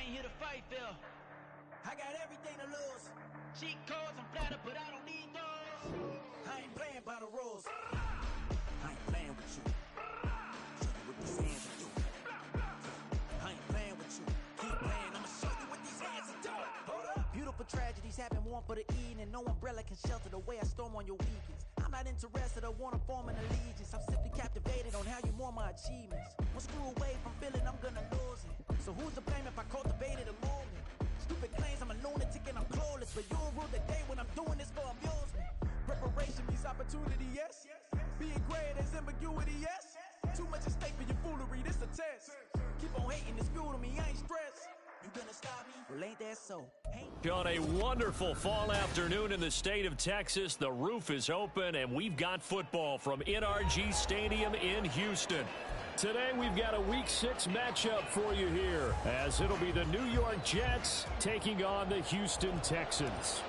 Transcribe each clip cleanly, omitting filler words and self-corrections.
ain't here to fight, Phil. I got everything to lose. Cheat codes, I'm flattered, but I don't need those. I ain't playing by the rules. I ain't playing with you. Show you what these hands are doing. I ain't playing with you. Keep playing, I'ma show you what these hands are doing. Hold up. Beautiful tragedies happen, one for the evening. No umbrella can shelter the way I storm on your weekends. I'm not interested, I wanna form an allegiance. I'm simply captivated on how you mourn my achievements. One screw away from feeling I'm gonna lose it. So who's to blame if I cultivated a movement? Stupid claims I'm a lunatic and I'm clueless, but you'll rule the day when I'm doing this for amusement. Preparation means opportunity, yes. Being great is ambiguity, yes. Too much at stake for your foolery, this a test. Keep on hating, it's fuel to me, I ain't stressed. You gonna stop me? Well, ain't that so? On a wonderful fall afternoon in the state of Texas, the roof is open and we've got football from NRG Stadium in Houston. Today we've got a Week 6 matchup for you here, as it'll be the New York Jets taking on the Houston Texans.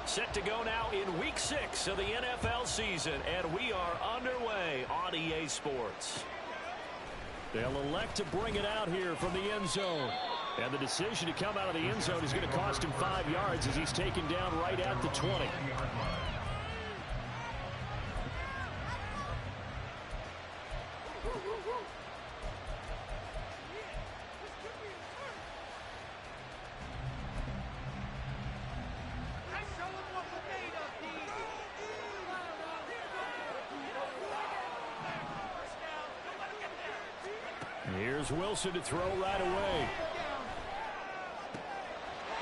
Set to go now in Week 6 of the NFL season, and we are underway on EA Sports. They'll elect to bring it out here from the end zone. And the decision to come out of the end zone is going to cost him 5 yards as he's taken down right at the 20. Here's Wilson to throw right away.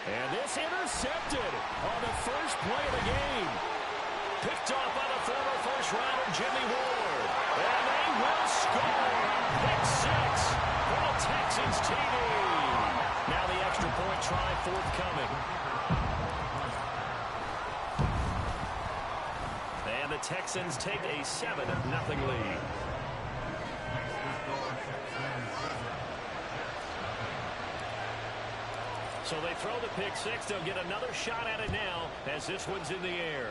And this intercepted on the first play of the game. Picked off by the former first-rounder Jimmy Ward. And they will score. Pick 6 for the Texans TD. Now the extra point try forthcoming. And the Texans take a 7-0 lead. So they throw the pick 6. They'll get another shot at it now as this one's in the air.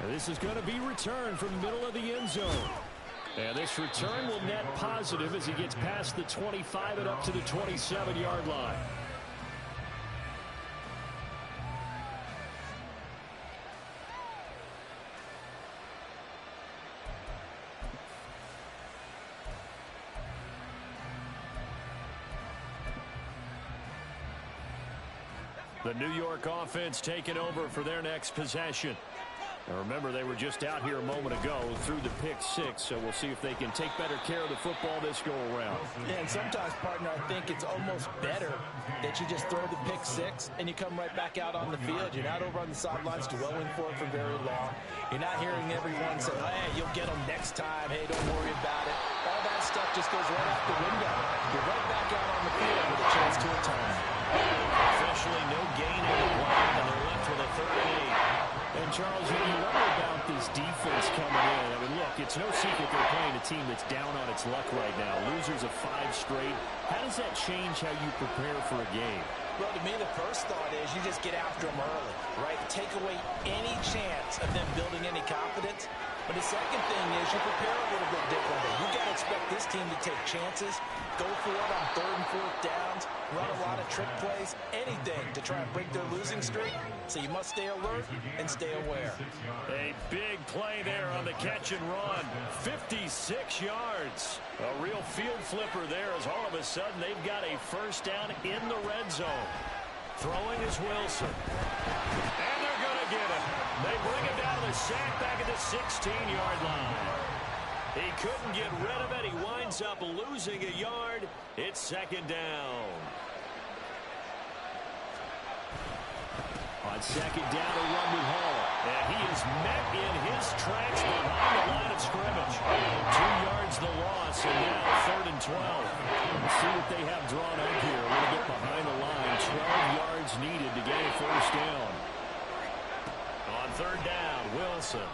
And this is going to be returned from the middle of the end zone. And this return will net positive as he gets past the 25 and up to the 27-yard line. The New York offense taking over for their next possession. Now remember, they were just out here a moment ago through the pick 6, so we'll see if they can take better care of the football this go-around. Yeah, and sometimes, partner, I think it's almost better that you just throw the pick 6 and you come right back out on the field. You're not over on the sidelines dwelling for it for very long. You're not hearing everyone say, hey, you'll get them next time. Hey, don't worry about it. All that stuff just goes right out the window. You're right back out on the field with a chance to atone. Officially no gain in the play, and they're left with a 3rd and 8. And Charles, you wonder about this defense coming in. I mean, look, it's no secret they're playing a team that's down on its luck right now. Losers of 5 straight. How does that change how you prepare for a game? Well, to me, the first thought is you just get after them early, right? Take away any chance of them building any confidence. But the second thing is you prepare a little bit differently. You got to expect this team to take chances, go for it on 3rd and 4th downs, run a lot of trick plays, anything to try and break their losing streak. So you must stay alert and stay aware. A big play there on the catch and run. 56 yards. A real field flipper there as all of a sudden they've got a first down in the red zone. Throwing is Wilson. And they're going to get him. They bring him down to the sack back at the 16-yard line. He couldn't get rid of it. He winds up losing a yard. It's 2nd down. On 2nd down, a run to Hall. And he is met in his tracks behind the line of scrimmage. 2 yards the loss, and now 3rd and 12. Let's see what they have drawn up here. A little bit behind the line. 12 yards needed to get a first down. On 3rd down, Wilson.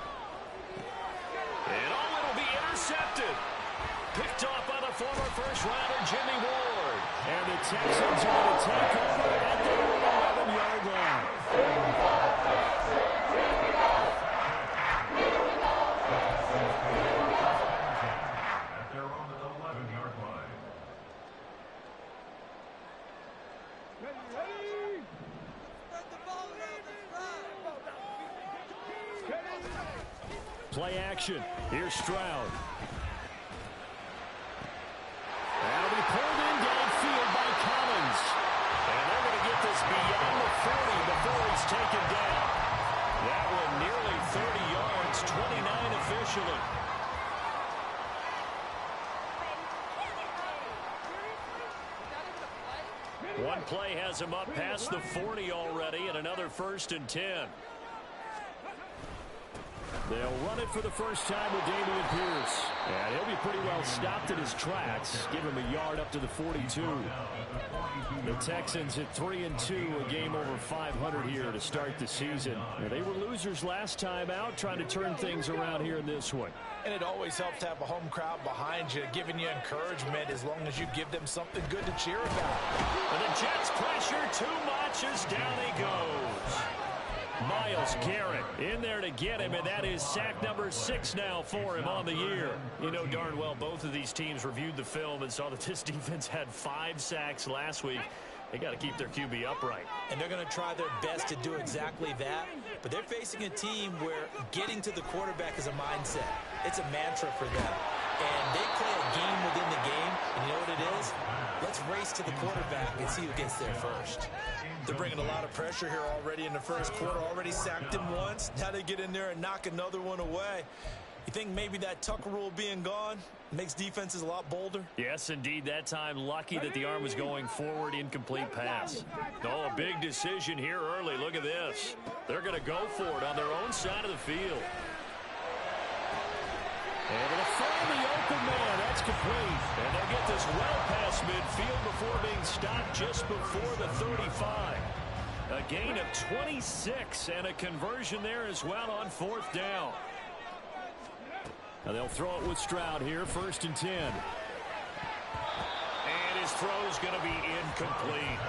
And it'll be intercepted. Picked off by the former first-rounder Jimmy Ward. And the Texans are going to take over at their 11-yard line. They're on the 11-yard line. Play action. Here's Stroud. That'll be pulled in downfield by Collins. And they're going to get this beyond the 40 before he's taken down. That one nearly 30 yards, 29 officially. One play has him up past the 40 already, and another 1st and 10. They'll run it for the first time with Dameon Pierce. And he'll be pretty well stopped in his tracks. Give him a yard up to the 42. The Texans at 3-2, a game over 500 here to start the season. Now, they were losers last time out, trying to turn things around here in this one. And it always helps to have a home crowd behind you, giving you encouragement as long as you give them something good to cheer about. And the Jets pressure too much as down he goes. Myles Garrett in there to get him, and that is sack number 6 now for him on the year. You know darn well both of these teams reviewed the film and saw that this defense had 5 sacks last week. They got to keep their QB upright. And they're going to try their best to do exactly that. But they're facing a team where getting to the quarterback is a mindset. It's a mantra for them. And they play a game within the game. And you know what it is? Let's race to the quarterback and see who gets there first. They're bringing a lot of pressure here already in the first quarter. Already sacked him once. Now they get in there and knock another one away. You think maybe that Tucker rule being gone makes defenses a lot bolder? Yes, indeed. That time, lucky that the arm was going forward. Incomplete pass. Oh, a big decision here early. Look at this. They're going to go for it on their own side of the field. Able to find the open man. That's complete. And they'll get this well past midfield before being stopped just before the 35. A gain of 26 and a conversion there as well on 4th down. Now they'll throw it with Stroud here, 1st and 10. And his throw's going to be incomplete.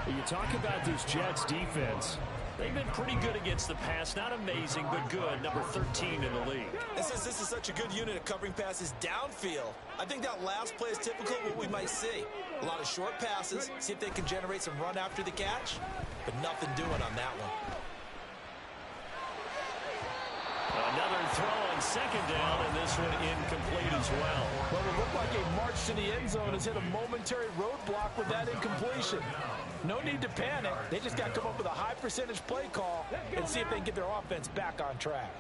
You talk about this Jets defense. They've been pretty good against the pass. Not amazing, but good. Number 13 in the league. And since this is such a good unit of covering passes downfield, I think that last play is typical of what we might see. A lot of short passes, see if they can generate some run after the catch, but nothing doing on that one. Another throw on 2nd down, and this one incomplete as well. Well, it looked like a march to the end zone has hit a momentary roadblock with that incompletion. No need to panic. They just got to come up with a high percentage play call and see if they can get their offense back on track.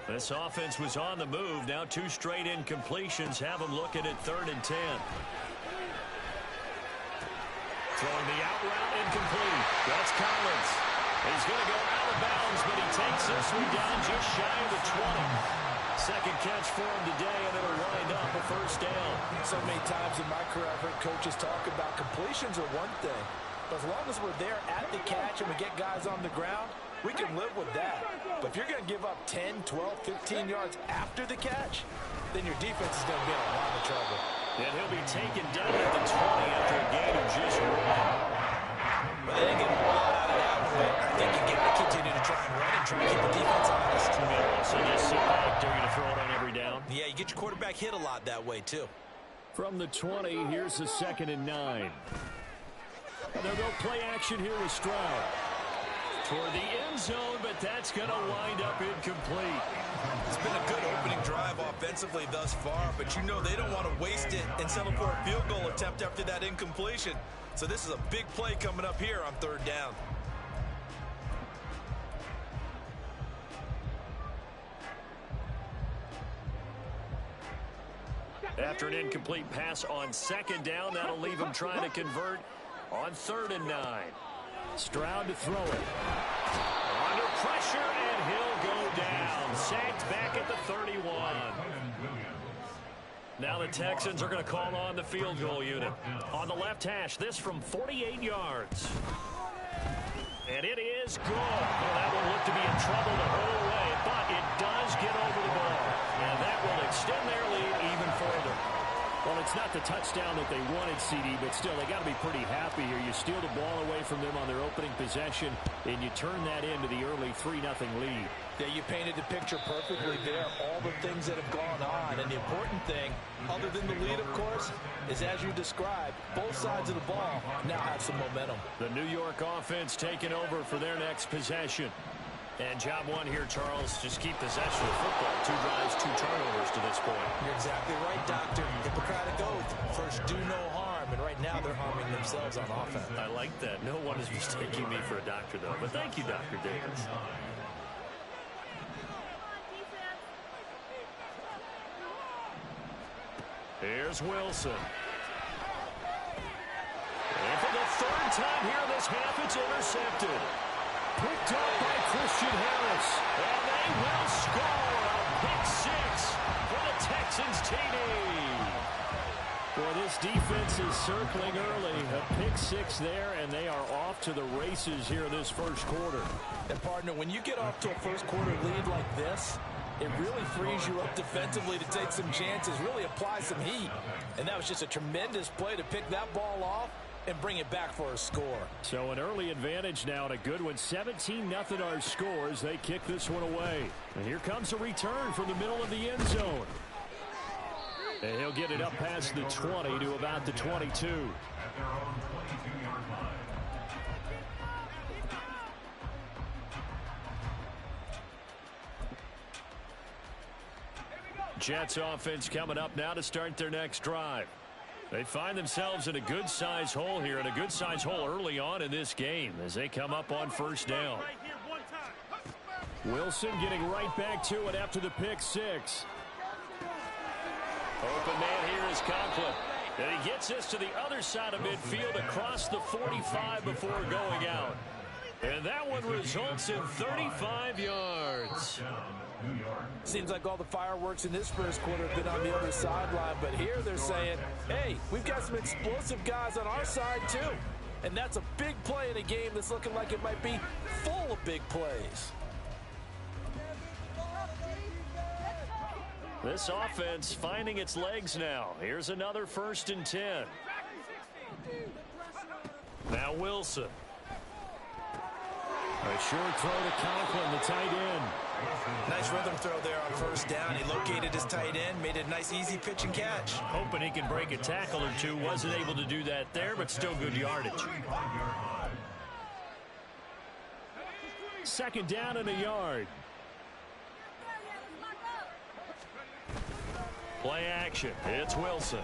This offense was on the move. Now 2 straight incompletions have them looking at 3rd and 10. Throwing the out route incomplete. That's Collins. He's going to go out of bounds, but he takes this one down just shy of the 20. Second catch for him today, and it'll wind up a 1st down. So many times in my career, I've heard coaches talk about completions are one thing. But as long as we're there at the catch and we get guys on the ground, we can live with that. But if you're going to give up 10, 12, 15 yards after the catch, then your defense is going to be in a lot of trouble. And he'll be taken down at the 20 after a gain of just 1. Well, they didn't get a whole lot out of that one, but I think you got to continue to try and run and try to keep the defense honest. So just sit back, dare you to throw it on every down. Yeah, you get your quarterback hit a lot that way, too. From the 20, here's the 2nd and 9. And they'll go play action here with Stroud. Toward the end zone, but that's going to wind up incomplete. It's been a good opening drive offensively thus far, but you know they don't want to waste it and settle for a field goal attempt after that incompletion. So this is a big play coming up here on 3rd down. After an incomplete pass on 2nd down, that'll leave him trying to convert on 3rd and 9. Stroud to throw it. Under pressure, and he'll go down. Sacked back at the 31. Now the Texans are going to call on the field goal unit. On the left hash, this from 48 yards. And it is good. Well, that one looked to be in trouble the whole way, but it does get over the ball. And that will extend their lead even further. Well, it's not the touchdown that they wanted, CD, but still, they got to be pretty happy here. You steal the ball away from them on their opening possession, and you turn that into the early 3-0 lead. Yeah, you painted the picture perfectly there. All the things that have gone on, and the important thing, other than the lead, of course, is as you described, both sides of the ball now have some momentum. The New York offense taking over for their next possession. And job one here, Charles, just keep possession of the football. 2 drives, 2 turnovers to this point. You're exactly right, Doctor. Hippocratic oath. First, do no harm. And right now, they're harming themselves on offense. I like that. No one is mistaking me for a doctor, though. But thank you, Dr. Davis. Here's Wilson. And for the 3rd time here in this half, it's intercepted. Picked up by Christian Harris. And they will score a pick 6 for the Texans TD. Boy, this defense is circling early. A pick 6 there, and they are off to the races here in this first quarter. And, partner, when you get off to a first quarter lead like this, it really frees you up defensively to take some chances, really apply some heat. And that was just a tremendous play to pick that ball off and bring it back for a score. So an early advantage now and a good one. 17-0 our score as they kick this one away. And here comes a return from the middle of the end zone. And he'll get it up past the 20 to about the 22. Jets offense coming up now to start their next drive. They find themselves in a good-sized hole here, and a good-sized hole early on in this game as they come up on first down. Wilson getting right back to it after the pick 6. Open man here is Conklin. And he gets this to the other side of midfield across the 45 before going out. And that one results in 35 yards. Seems like all the fireworks in this first quarter have been on the other sideline, but here they're saying, hey, we've got some explosive guys on our side too. And that's a big play in a game that's looking like it might be full of big plays. This offense finding its legs now. Here's another 1st and 10. Now Wilson. A short throw to Conklin, the tight end. Nice rhythm throw there on first down. He located his tight end, made a nice easy pitch and catch. Hoping he can break a tackle or two. Wasn't able to do that there, but still good yardage. 2nd down and a yard. Play action. It's Wilson.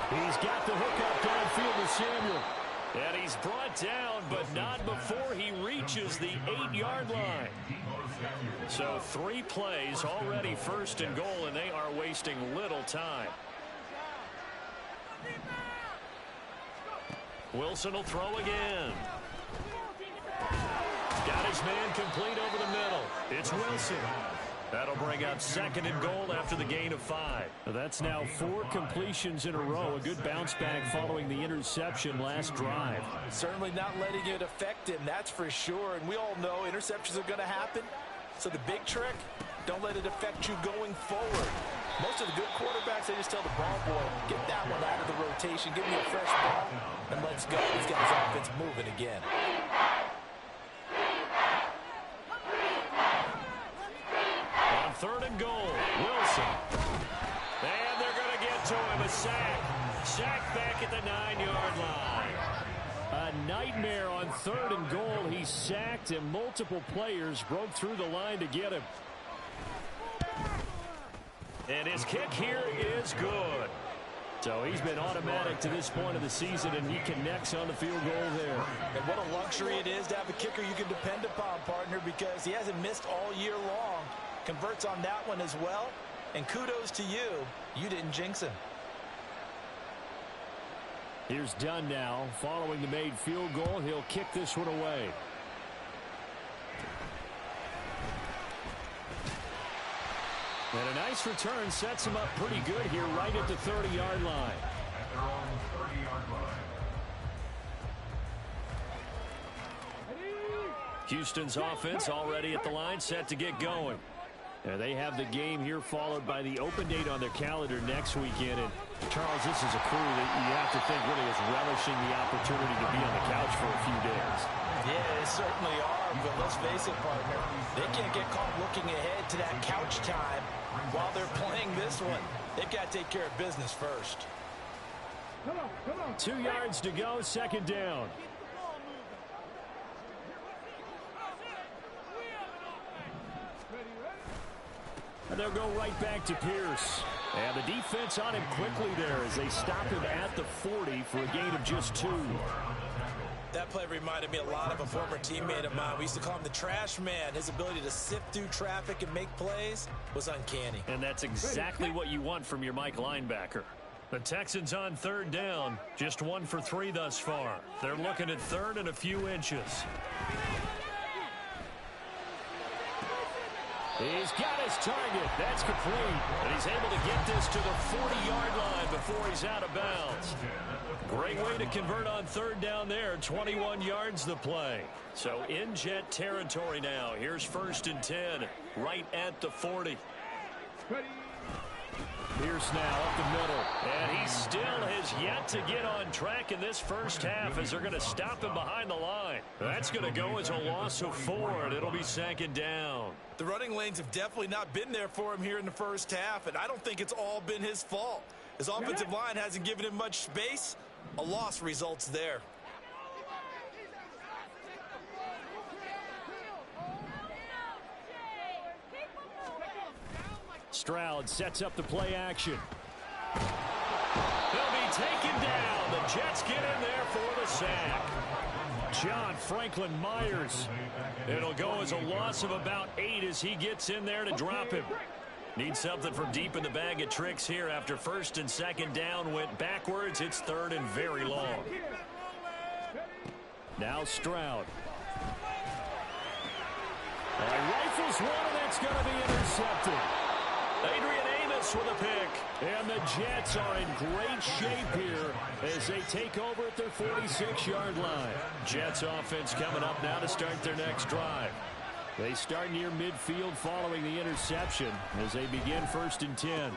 He's got the hook up downfield to Samuel. And he's brought down, but not before he reaches the 8-yard line. So 3 plays already 1st and goal, and they are wasting little time. Wilson will throw again. Got his man complete over the middle. It's Wilson. That'll bring up 2nd and goal after the gain of 5. That's now 4 completions in a row. A good bounce back following the interception last drive. Certainly not letting it affect him, that's for sure. And we all know interceptions are going to happen. So the big trick, don't let it affect you going forward. Most of the good quarterbacks, they just tell the ball boy, get that one out of the rotation, give me a fresh ball, and let's go. He's got his offense moving again. On 3rd and goal, Wilson. And they're going to get to him. A sack. Sack back at the 9-yard line. A nightmare on 3rd and goal. He sacked, and multiple players broke through the line to get him. And his kick here is good. So he's been automatic to this point of the season, and he connects on the field goal there. And what a luxury it is to have a kicker you can depend upon, partner, because he hasn't missed all year long. Converts on that one as well. And kudos to you. You didn't jinx him. Here's Dunn now. Following the made field goal, he'll kick this one away. And a nice return sets him up pretty good here right at the 30-yard line. Houston's offense already at the line, set to get going. And they have the game here followed by the open date on their calendar next weekend. And Charles, this is a crew that you have to think really is relishing the opportunity to be on the couch for a few days. Yeah, they certainly are, but let's face it, partner. They can't get caught looking ahead to that couch time while they're playing this one. They've got to take care of business first. 2 yards to go, 2nd down. And they'll go right back to Pierce. And the defense on him quickly there as they stop him at the 40 for a gain of just 2. That play reminded me a lot of a former teammate of mine. We used to call him the trash man. His ability to sift through traffic and make plays was uncanny. And that's exactly what you want from your Mike linebacker. The Texans on 3rd down. Just 1 for 3 thus far. They're looking at 3rd and a few inches. He's got his target. That's complete. And he's able to get this to the 40-yard line before he's out of bounds. Great way to convert on 3rd down there. 21 yards the play. So in Jet territory now. Here's 1st and 10. Right at the 40. Pierce now up the middle. And he still has yet to get on track in this first half as they're going to stop him behind the line. That's going to go as a loss of 4, and it'll be 2nd down. The running lanes have definitely not been there for him here in the first half, and I don't think it's all been his fault. His offensive line hasn't given him much space. A loss results there. Stroud sets up the play action. He'll be taken down. The Jets get in there for the sack. John Franklin Myers. It'll go as a loss of about 8 as he gets in there to drop him. Needs something from deep in the bag of tricks here after 1st and 2nd down went backwards. It's 3rd and very long. Now Stroud. Rifles one, and that's going to be intercepted. Adrian Amos with a pick. And the Jets are in great shape here as they take over at their 46-yard line. Jets offense coming up now to start their next drive. They start near midfield following the interception as they begin 1st and 10.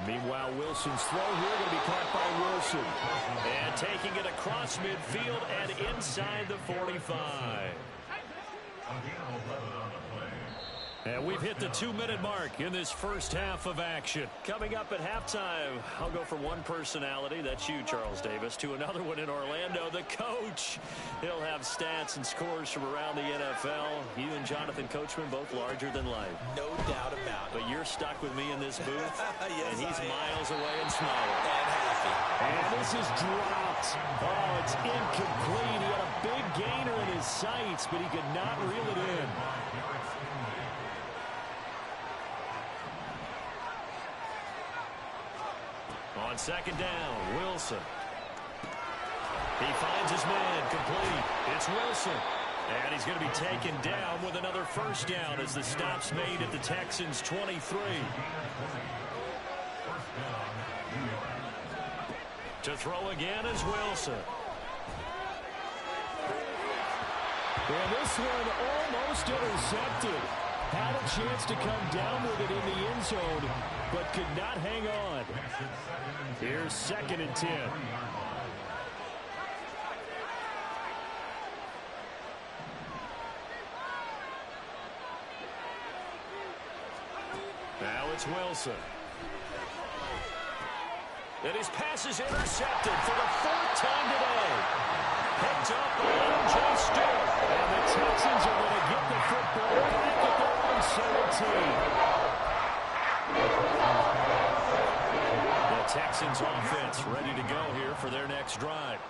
Meanwhile, Wilson's throw here going to be caught by Wilson. And taking it across midfield and inside the 45. And we've hit the 2-minute mark in this first half of action. Coming up at halftime, I'll go from one personality, that's you, Charles Davis, to another one in Orlando, the coach. He'll have stats and scores from around the NFL. You and Jonathan Coachman both larger than life. No doubt about it. But you're stuck with me in this booth, yes, and he's miles away and smiling. And happy. And this is dropped. Oh, it's incomplete. He had a big gainer in his sights, but he could not reel it in. On 2nd down, Wilson. He finds his man, complete. It's Wilson. And he's going to be taken down with another 1st down as the stop's made at the Texans' 23. To throw again is Wilson. And this one almost intercepted. Had a chance to come down with it in the end zone, but could not hang on. Here's 2nd and 10. Now it's Wilson. And his pass is intercepted for the 4th time today. Picked up by M.J. Stewart. And the Texans are going to get the football back at their own 17. The Texans offense ready to go here for their next drive.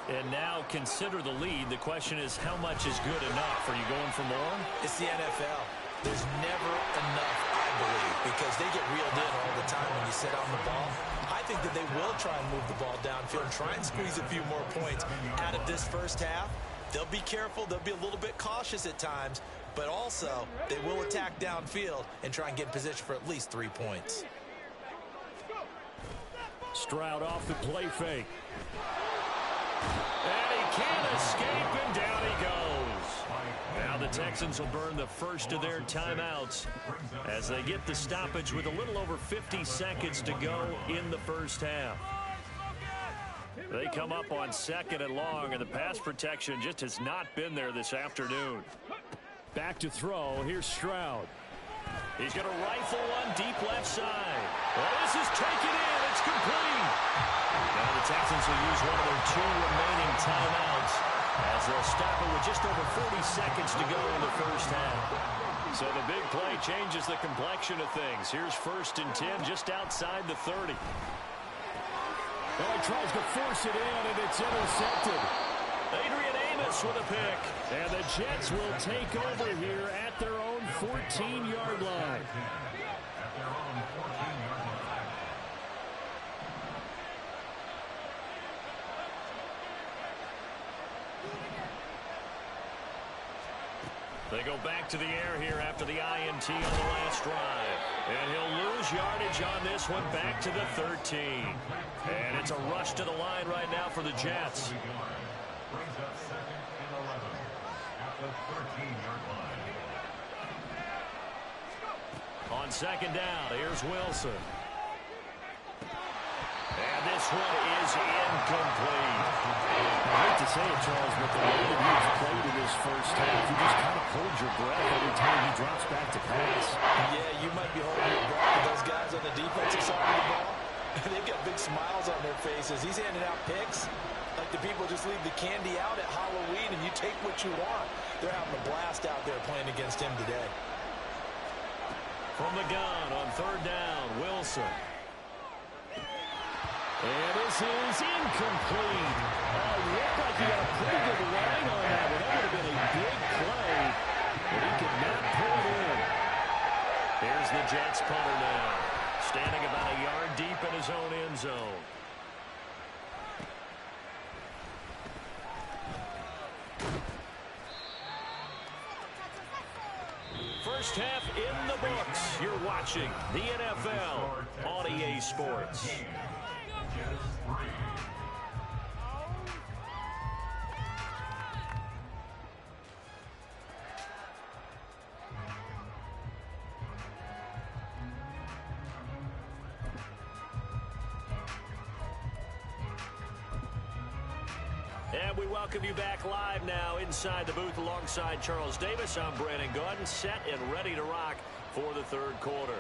And now consider the lead. The question is, how much is good enough? Are you going for more? It's the NFL. There's never enough, I believe, because they get reeled in all the time when you sit on the ball. I think that they will try and move the ball downfield and try and squeeze a few more points out of this first half. They'll be careful. They'll be a little bit cautious at times, but also they will attack downfield and try and get in position for at least 3 points. Stroud off the play fake. And he can't escape, and down he goes. Now the Texans will burn the first of their timeouts as they get the stoppage with a little over 50 seconds to go in the first half. They come up on 2nd and long, and the pass protection just has not been there this afternoon. Back to throw. Here's Stroud. He's going to rifle one deep left side. Well, this is taken in. It's complete. Now the Texans will use one of their 2 remaining timeouts as they'll stop it with just over 40 seconds to go in the first half. So the big play changes the complexion of things. Here's 1st and 10 just outside the 30. Oh, he tries to force it in, and it's intercepted. Adrian Amos with a pick. And the Jets will take over here at their own 14-yard line. They go back to the air here after the INT on the last drive. And he'll lose yardage on this one back to the 13. And it's a rush to the line right now for the Jets. Brings up 2nd and 11 at the 13-yard line. On 2nd down, here's Wilson. And this one is incomplete. I hate to say it, Charles, but the way that he's played in this first half, you just kind of hold your breath every time he drops back to pass. Yeah, you might be holding your breath, but those guys on the defensive side of the ball, they've got big smiles on their faces. He's handing out picks like the people just leave the candy out at Halloween and you take what you want. They're having a blast out there playing against him today. From the gun on 3rd down, Wilson. And this is incomplete. Looked like he got a pretty good line on that one. That would have been a big play, but he could not pull it in. Here's the Jets punter now, standing about a yard deep in his own end zone. First half in the books. You're watching the NFL on EA Sports. And we welcome you back live now inside the booth alongside Charles Davis. I'm Brandon Gaudin, set and ready to rock for the 3rd quarter.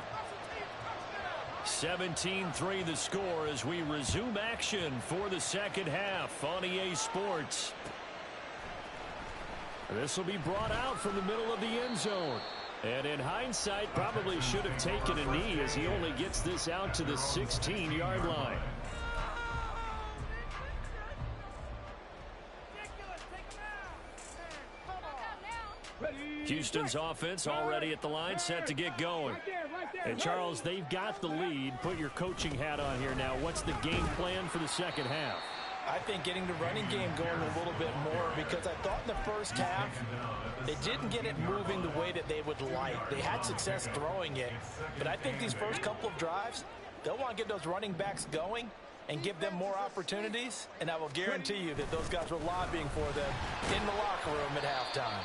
17-3 the score as we resume action for the 2nd half on EA Sports. This will be brought out from the middle of the end zone. And in hindsight, probably should have taken a knee as he only gets this out to the 16-yard line. Houston's offense already at the line, set to get going. And Charles, they've got the lead. Put your coaching hat on here now. What's the game plan for the 2nd half? I think getting the running game going a little bit more because I thought in the first half they didn't get it moving the way that they would like. They had success throwing it, but I think these first couple of drives, they'll want to get those running backs going and give them more opportunities, and I will guarantee you that those guys were lobbying for them in the locker room at halftime.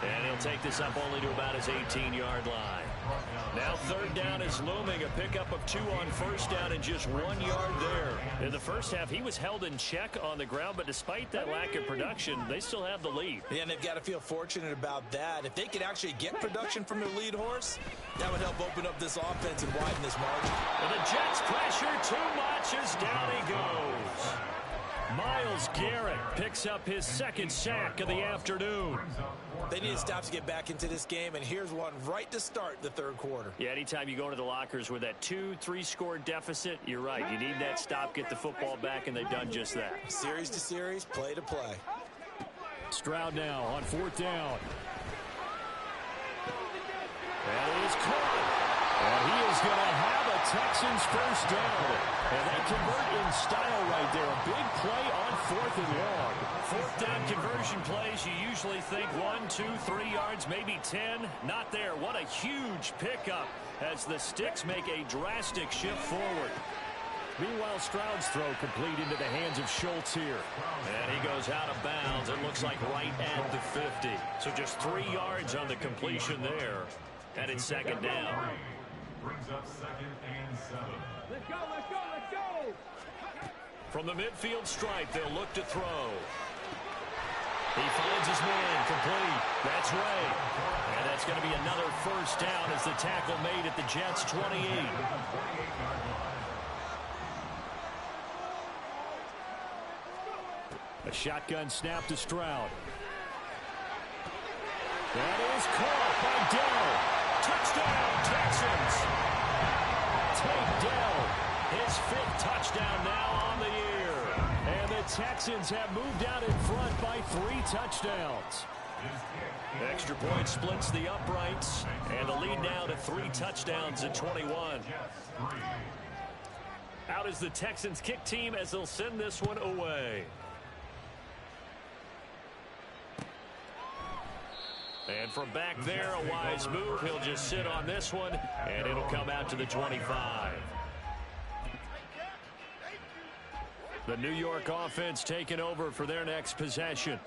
And he'll take this up only to about his 18-yard line. Now 3rd down is looming. A pickup of 2 on 1st down and just 1 yard there. In the first half, he was held in check on the ground, but despite that lack of production, they still have the lead. Yeah, and they've got to feel fortunate about that. If they could actually get production from their lead horse, that would help open up this offense and widen this margin. And the Jets pressure too much as down he goes. Myles Garrett picks up his 2nd sack of the afternoon. They need to stop to get back into this game, and here's one right to start the 3rd quarter. Yeah, anytime you go into the lockers with that 2-3 score deficit, you're right. You need that stop, get the football back, and they've done just that. Series to series, play to play. Stroud now on 4th down. And it is caught. And he is going to have a Texans 1st down. And they convert in style right there. A big play on 4th and long. 4th down conversion plays, you usually think 1, 2, 3 yards, maybe 10. Not there. What a huge pickup as the Sticks make a drastic shift forward. Meanwhile, Stroud's throw complete into the hands of Schultz here. And he goes out of bounds. It looks like right at the 50. So just 3 yards on the completion there. And it's 2nd down. Brings up 2nd and 7. Let's go, let's go, let's go! From the midfield stripe, they'll look to throw. He finds his man, complete. That's Ray. And that's going to be another 1st down as the tackle made at the Jets' 28. A shotgun snap to Stroud. That is caught by Dell. Touchdown, Texans. Take Dell, his 5th touchdown now on the year. And the Texans have moved out in front by 3 touchdowns. Extra point splits the uprights, and the lead now to 3 touchdowns at 21. Out is the Texans kick team as they'll send this one away. And from back there, a wise move. He'll just sit on this one, and it'll come out to the 25. The New York offense taking over for their next possession.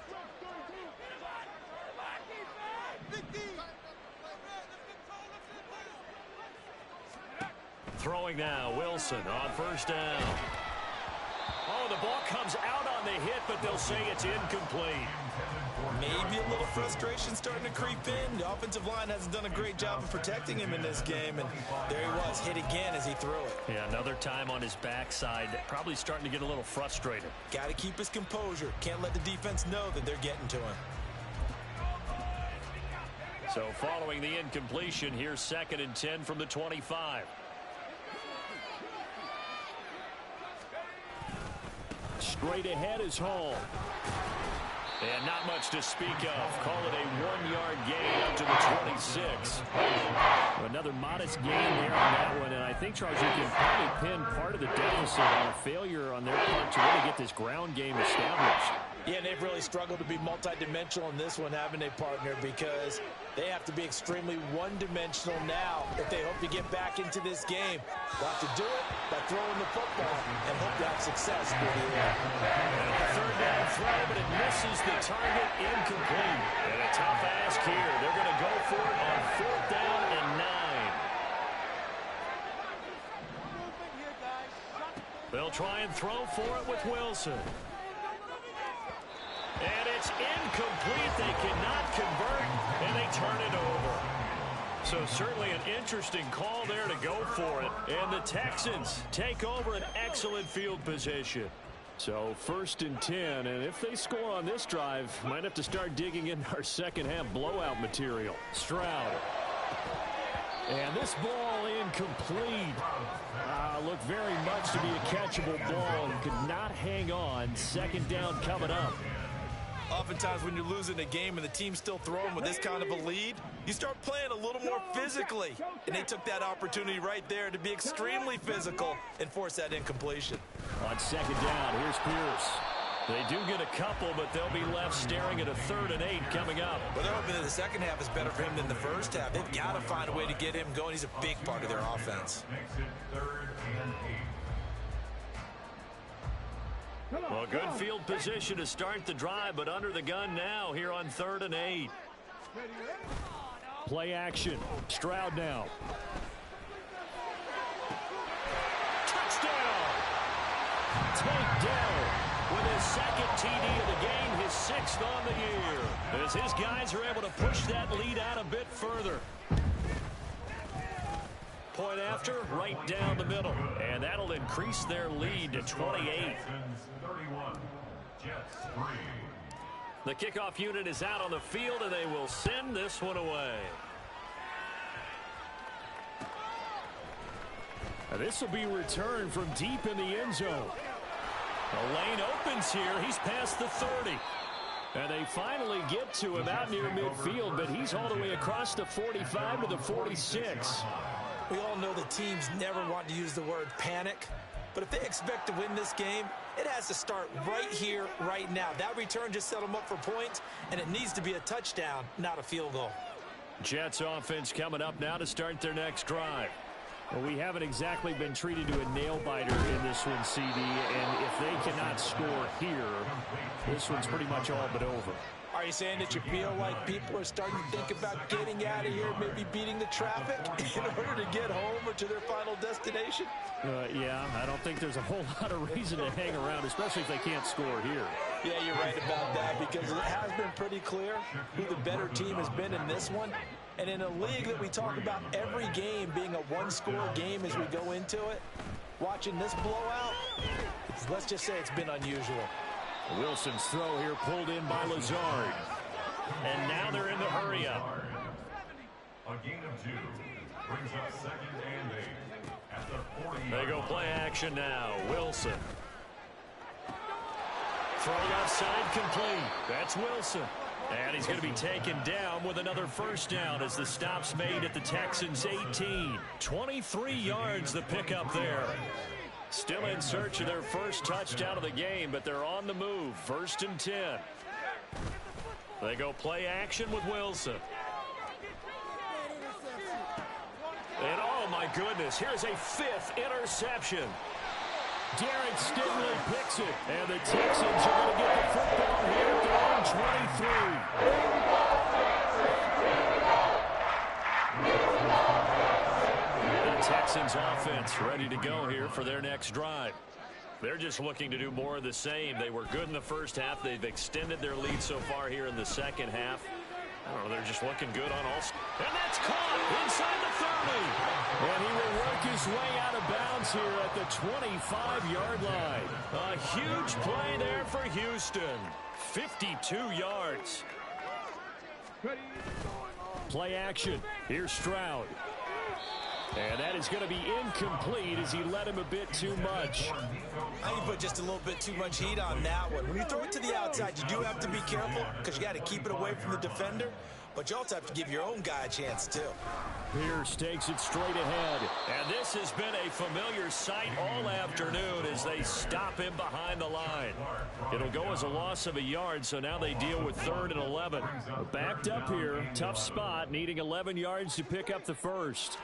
Throwing now, Wilson on first down. Oh, the ball comes out on the hit, but they'll say it's incomplete. Maybe a little frustration starting to creep in. The offensive line hasn't done a great job of protecting him in this game, and there he was, hit again as he threw it. Yeah, another time on his backside, probably starting to get a little frustrated. Got to keep his composure. Can't let the defense know that they're getting to him. So following the incompletion, here's 2nd and 10 from the 25. Straight ahead is Hall. And not much to speak of. Call it a 1-yard gain up to the 26. Another modest gain there on that one, and I think, Charles, you can probably pin part of the deficit on a failure on their part to really get this ground game established. Yeah, they've really struggled to be multidimensional in this one, having a partner, because they have to be extremely one-dimensional now if they hope to get back into this game. They'll have to do it by throwing the football and hope to have success through the air. Third down throw, but it misses the target, incomplete. And a tough ask here. They're going to go for it on 4th down and 9. They'll try and throw for it with Wilson. And it's incomplete. They cannot convert, and they turn it over. So certainly an interesting call there to go for it. And the Texans take over an excellent field position. So 1st and 10, and if they score on this drive, might have to start digging in our second half blowout material. Stroud. And this ball incomplete. Looked very much to be a catchable ball and could not hang on. 2nd down coming up. Oftentimes when you're losing a game and the team's still throwing with this kind of a lead, you start playing a little more physically. And they took that opportunity right there to be extremely physical and force that incompletion. On 2nd down, here's Pierce. They do get a couple, but they'll be left staring at a 3rd and 8 coming up. Well, they're hoping that the second half is better for him than the first half. They've got to find a way to get him going. He's a big part of their offense. Makes it 3rd and 8. Well, good field position to start the drive, but under the gun now here on 3rd and 8. Play action. Stroud now. Touchdown! Take Dell with his 2nd TD of the game, his 6th on the year. As his guys are able to push that lead out a bit further. Point after, right down the middle. And that'll increase their lead to 28. 31, Jets 3. The kickoff unit is out on the field, and they will send this one away. Now this will be returned from deep in the end zone. The lane opens here. He's past the 30. And they finally get to him out near midfield, but he's all the way across the 45 to the 46. We all know the teams never want to use the word panic, but if they expect to win this game, it has to start right here, right now. That return just set them up for points, and it needs to be a touchdown, not a field goal. Jets offense coming up now to start their next drive. Well, we haven't exactly been treated to a nail-biter in this one, CD, and if they cannot score here, this one's pretty much all but over. Are you saying that you feel like people are starting to think about getting out of here, maybe beating the traffic in order to get home or to their final destination? Yeah, I don't think there's a whole lot of reason to hang around, especially if they can't score here. Yeah, you're right about that, because it has been pretty clear who the better team has been in this one. And in a league that we talk about every game being a one-score game as we go into it, watching this blowout, let's just say it's been unusual. Wilson's throw here pulled in by Lazard. And now they're in the hurry up. A gain of 2 brings up 2nd and 8 at the 40. They go play action now. Wilson. Throw left side complete. That's Wilson. And he's going to be taken down with another first down as the stop's made at the Texans' 18. 23 yards the pickup there. Still in search of their first touchdown of the game, but they're on the move. 1st and 10. They go play action with Wilson. And oh my goodness, here's a 5th interception. Derek Stingley picks it, and the Texans are going to get the football here at their own 23. The Texans offense ready to go here for their next drive. They're just looking to do more of the same. They were good in the first half. They've extended their lead so far here in the second half. I don't know, they're just looking good on all. And that's caught inside the 30. And he will work his way out of bounds here at the 25-yard line. A huge play there for Houston. 52 yards. Play action. Here's Stroud. And that is going to be incomplete as he led him a bit too much. I think you put just a little bit too much heat on that one. When you throw it to the outside, you do have to be careful because you got to keep it away from the defender. But you also have to give your own guy a chance, too. Pierce takes it straight ahead. And this has been a familiar sight all afternoon as they stop him behind the line. It'll go as a loss of a yard, so now they deal with 3rd and 11. Backed up here, tough spot, needing 11 yards to pick up the first.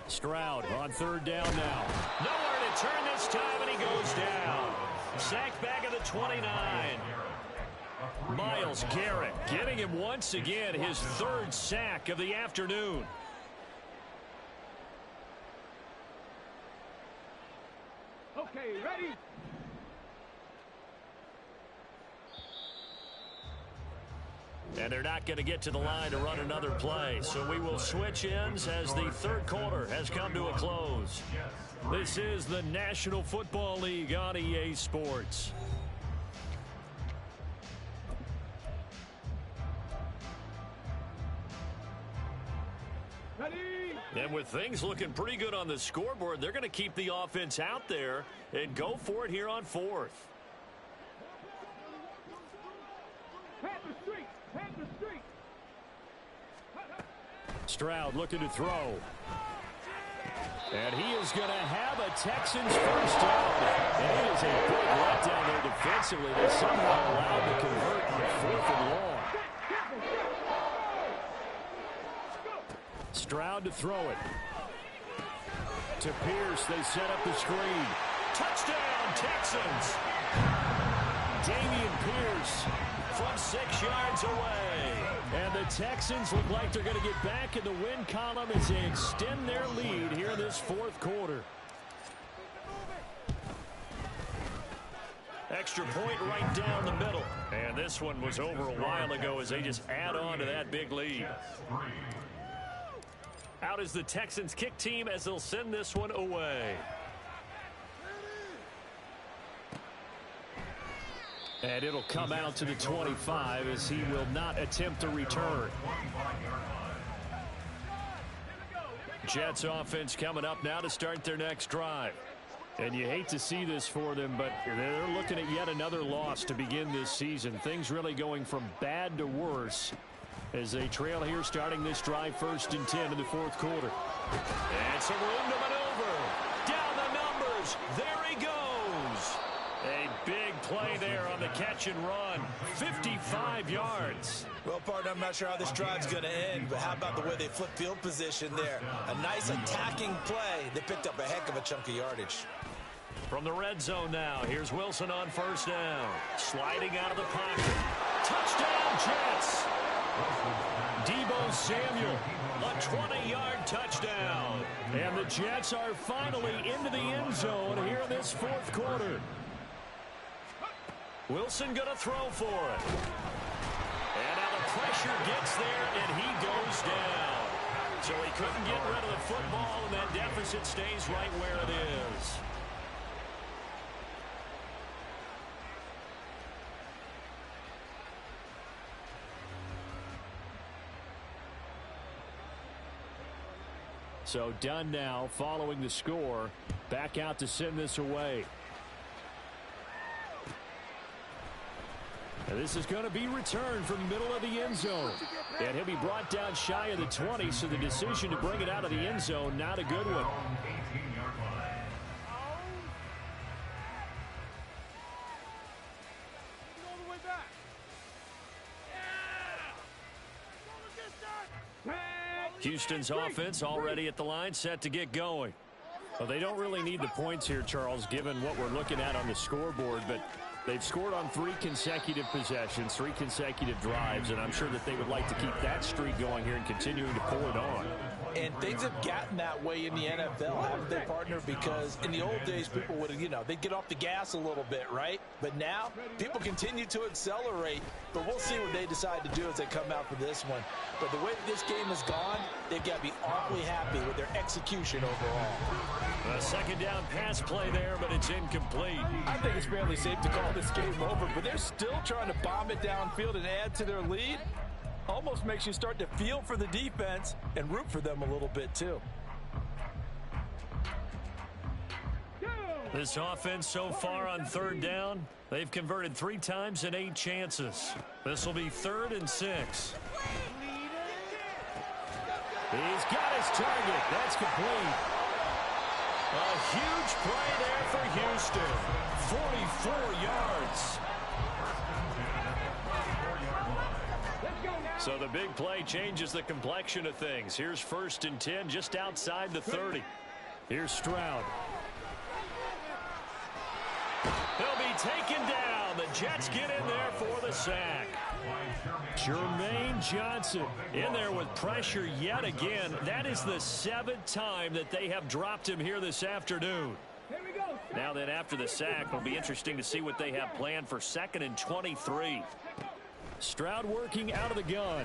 Stroud on 3rd down now. Nowhere to turn this time, and he goes down. Sacked back at the 29. Myles Garrett getting him once again, his 3rd sack of the afternoon. Okay, ready? And they're not going to get to the line to run another play. So we will switch ends as the 3rd quarter has come to a close. This is the National Football League on EA Sports. And with things looking pretty good on the scoreboard, they're going to keep the offense out there and go for it here on 4th. Stroud looking to throw. And he is going to have a Texans first down. And it is a big letdown there defensively. They somehow allowed to convert on 4th and long. Stroud to throw it. To Pierce, they set up the screen. Touchdown, Texans! Dameon Pierce from 6 yards away. And the Texans look like they're going to get back in the win column as they extend their lead here in this 4th quarter. Extra point right down the middle. And this one was over a while ago as they just add on to that big lead. Out is the Texans kick team as they'll send this one away. And it'll come out to the 25 as he will not attempt a return. Jets offense coming up now to start their next drive. And you hate to see this for them, but they're looking at yet another loss to begin this season. Things really going from bad to worse as they trail here starting this drive 1st and 10 in the 4th quarter. And some room to maneuver. Down the numbers. There he goes. A big play there on the catch and run. 55 yards. Well, partner, I'm not sure how this drive's going to end, but how about the way they flip field position there? A nice attacking play. They picked up a heck of a chunk of yardage. From the red zone now, here's Wilson on 1st down. Sliding out of the pocket. Touchdown, Jets. Deebo Samuel, a 20-yard touchdown. And the Jets are finally into the end zone here in this 4th quarter. Wilson going to throw for it. And now the pressure gets there, and he goes down. So he couldn't get rid of the football, and that deficit stays right where it is. So done now following the score. Back out to send this away. And this is going to be returned from the middle of the end zone. And he'll be brought down shy of the 20, so the decision to bring it out of the end zone, not a good one. Houston's offense already at the line, set to get going. Well, they don't really need the points here, Charles, given what we're looking at on the scoreboard, but they've scored on 3 consecutive possessions, 3 consecutive drives, and I'm sure that they would like to keep that streak going here and continuing to pull it on. And things have gotten that way in the NFL, haven't they, partner? Because in the old days, people would, they'd get off the gas a little bit, right? But now, people continue to accelerate. But we'll see what they decide to do as they come out for this one. But the way that this game has gone, they've got to be awfully happy with their execution overall. A second down pass play there, but it's incomplete. I think it's fairly safe to call this game over, but they're still trying to bomb it downfield and add to their lead. Almost makes you start to feel for the defense and root for them a little bit, too. This offense so far on 3rd down, they've converted 3 times in 8 chances. This will be 3rd and 6. He's got his target. That's complete. A huge play there for Houston. 44 yards. So the big play changes the complexion of things. Here's 1st and 10 just outside the 30. Here's Stroud. He'll be taken down. The Jets get in there for the sack. Jermaine Johnson in there with pressure yet again. That is the 7th time that they have dropped him here this afternoon. Now then, after the sack, it'll be interesting to see what they have planned for 2nd and 23. Stroud working out of the gun.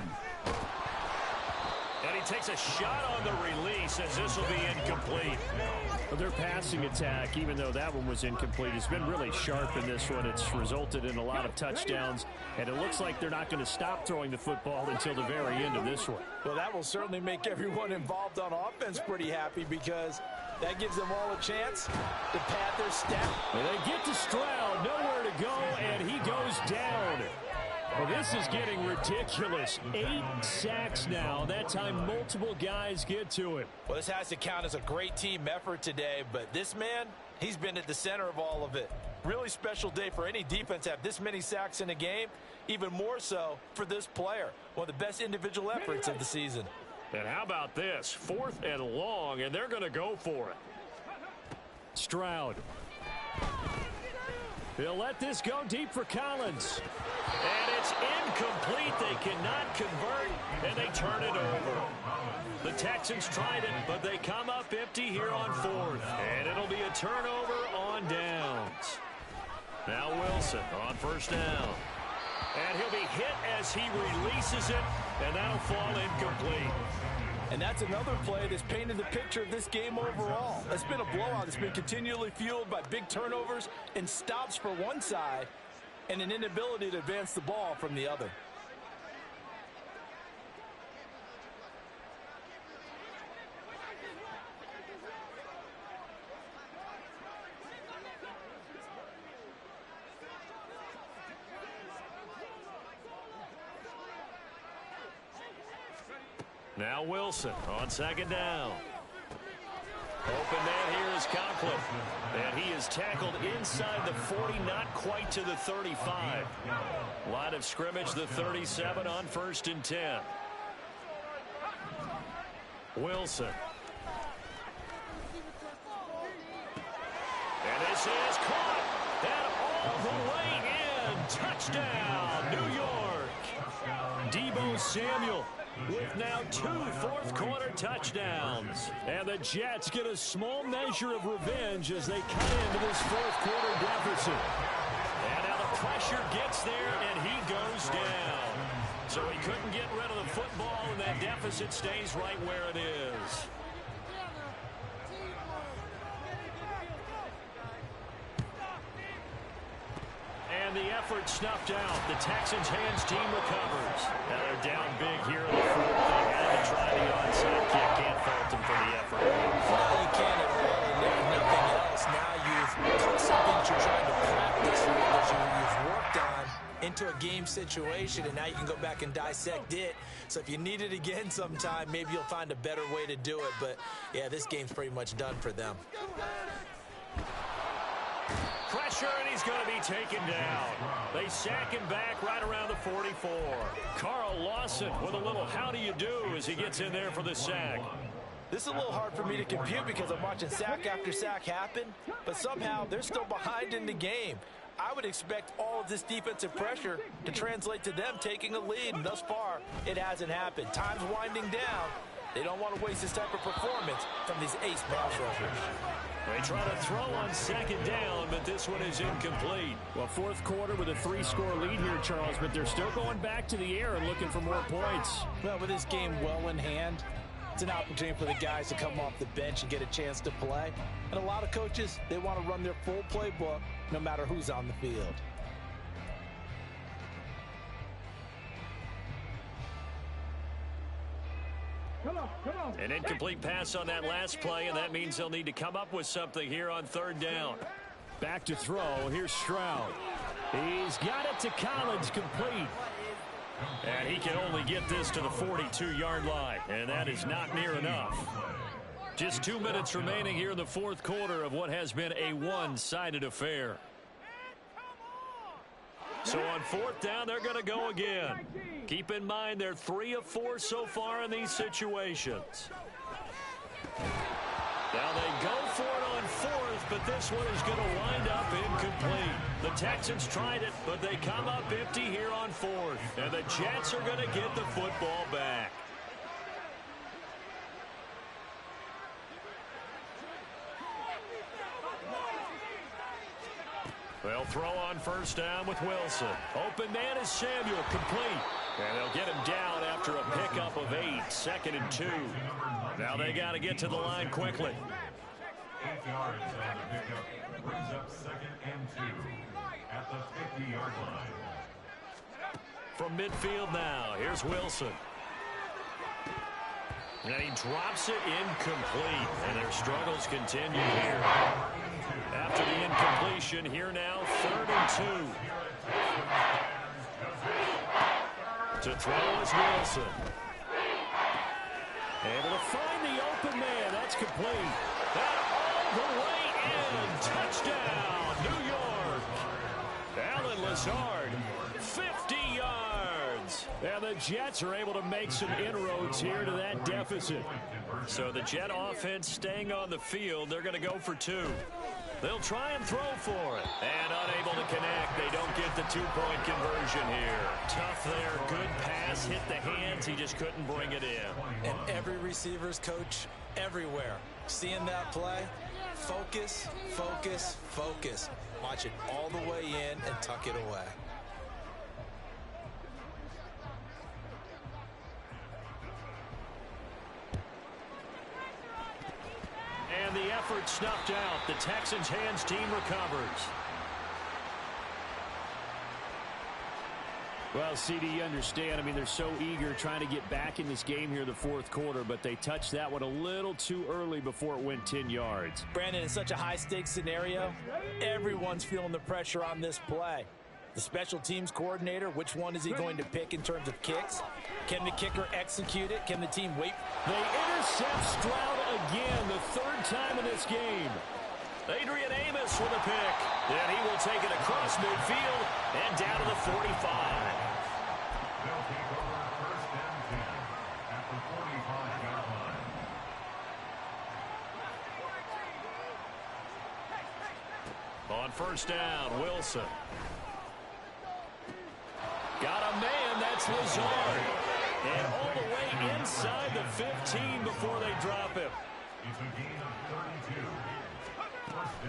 And he takes a shot on the release as this will be incomplete. Well, their passing attack, even though that one was incomplete, has been really sharp in this one. It's resulted in a lot of touchdowns, and it looks like they're not going to stop throwing the football until the very end of this one. Well, that will certainly make everyone involved on offense pretty happy because that gives them all a chance to pad their step. Well, they get to Stroud, nowhere to go, and he goes down. Well, this is getting ridiculous. 8 sacks now. That time, multiple guys get to him. Well, this has to count as a great team effort today, but this man, he's been at the center of all of it. Really special day for any defense to have this many sacks in a game, even more so for this player. One of the best individual efforts of the season. And how about this? 4th and long, and they're going to go for it. Stroud. He'll let this go deep for Collins. And it's incomplete. They cannot convert, and they turn it over. The Texans tried it, but they come up empty here on 4th. And it'll be a turnover on downs. Now Wilson on 1st down. And he'll be hit as he releases it, and that'll fall incomplete. And that's another play that's painted the picture of this game overall. It's been a blowout. It's been continually fueled by big turnovers and stops for one side and an inability to advance the ball from the other. Now Wilson on 2nd down. Open man here is Conklin. And he is tackled inside the 40, not quite to the 35. Line of scrimmage, the 37 on 1st and 10. Wilson. And this is caught. And all the way in. Touchdown, New York. Deebo Samuel with now 2 fourth-quarter touchdowns. And the Jets get a small measure of revenge as they cut into this fourth-quarter deficit. And now the pressure gets there, and he goes down. So he couldn't get rid of the football, and that deficit stays right where it is. And the effort snuffed out. The Texans' hands team recovers. Now they're down big here in the fourth. They had to try the onside kick. Can't fault them for the effort. No, you can't at all. And if nothing else, now you've put something that you're trying to practice with, that you've worked on, into a game situation, and now you can go back and dissect it. So if you need it again sometime, maybe you'll find a better way to do it. But, yeah, this game's pretty much done for them. Pressure, and he's going to be taken down. They sack him back right around the 44. Carl Lawson with a little how do you do as he gets in there for the sack. This is a little hard for me to compute because I'm watching sack after sack happen, but somehow they're still behind in the game. I would expect all of this defensive pressure to translate to them taking a lead, and thus far, it hasn't happened. Time's winding down. They don't want to waste this type of performance from these ace pass rushers. They try to throw on second down, but this one is incomplete. Well, fourth quarter with a 3-score lead here, Charles, but they're still going back to the air and looking for more points. Well, with this game well in hand, it's an opportunity for the guys to come off the bench and get a chance to play. And a lot of coaches, they want to run their full playbook no matter who's on the field. An incomplete pass on that last play, and that means they'll need to come up with something here on third down. Back to throw. Here's Stroud. He's got it to Collins, complete. And he can only get this to the 42-yard line, and that is not near enough. Just 2 minutes remaining here in the fourth quarter of what has been a one-sided affair. So on fourth down, they're going to go again. Keep in mind they're 3 of 4 so far in these situations. Now they go for it on fourth, but this one is going to wind up incomplete. The Texans tried it, but they come up empty here on fourth. And the Jets are going to get the football back. They'll throw on first down with Wilson. Open man is Samuel, complete. And they'll get him down after a pickup of 8, 2nd and 2. Now they got to get to the line quickly. 8 yards on the pickup brings up 2nd and 2 at the 50-yard line. From midfield now, here's Wilson. And he drops it incomplete. And their struggles continue here. After the incompletion, here now, 3rd and 2. To throw is Wilson. Able to find the open man. That's complete. That all the way in. Touchdown, New York. Alan Lazard, 50 yards. And the Jets are able to make some inroads here to that deficit. So the Jet offense staying on the field. They're going to go for 2. They'll try and throw for it. And unable to connect. They don't get the 2-point conversion here. Tough there. Good pass. Hit the hands. He just couldn't bring it in. And every receiver's coach everywhere. Seeing that play, focus, focus, focus. Watch it all the way in and tuck it away. And the effort snuffed out. The Texans' hands team recovers. Well, CD, you understand. I mean, they're so eager trying to get back in this game here in the fourth quarter, but they touched that one a little too early before it went 10 yards. Brandon, in such a high-stakes scenario, everyone's feeling the pressure on this play. The special teams coordinator, which one is he going to pick in terms of kicks? Can the kicker execute it? Can the team wait? They intercept Stroud again, the 3rd time in this game. Adrian Amos with a pick. And he will take it across midfield and down to the 45. They'll take over 1st and 10 at the 45-yard line. On first down, Wilson. Got a man, that's Lazard. And all the way inside the 15 before they drop him. It's a gain of 32.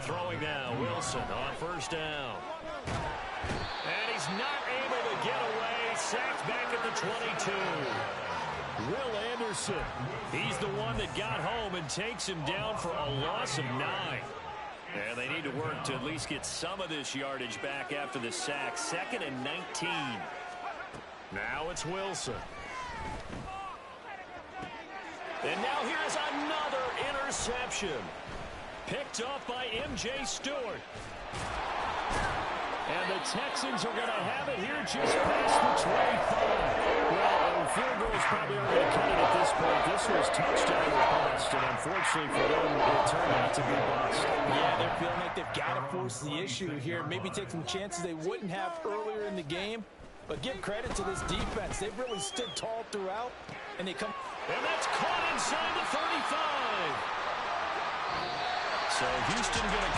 Throwing now, Wilson on first down. And he's not able to get away. Sacked back at the 22. Will Anderson. He's the one that got home and takes him down for a loss of 9. And they need to work to at least get some of this yardage back after the sack. 2nd and 19. Now it's Wilson. And now here's another interception. Picked up by M.J. Stewart. And the Texans are going to have it here just past the 25. Well, field goals probably aren't going to cut it at this point. This was touchdown or bust, and unfortunately for them, it turned out to be bust. Yeah, they're feeling like they've got to force the issue here. Maybe take some chances they wouldn't have earlier in the game. But give credit to this defense. They've really stood tall throughout, and they come. And that's caught inside the 35. So Houston going to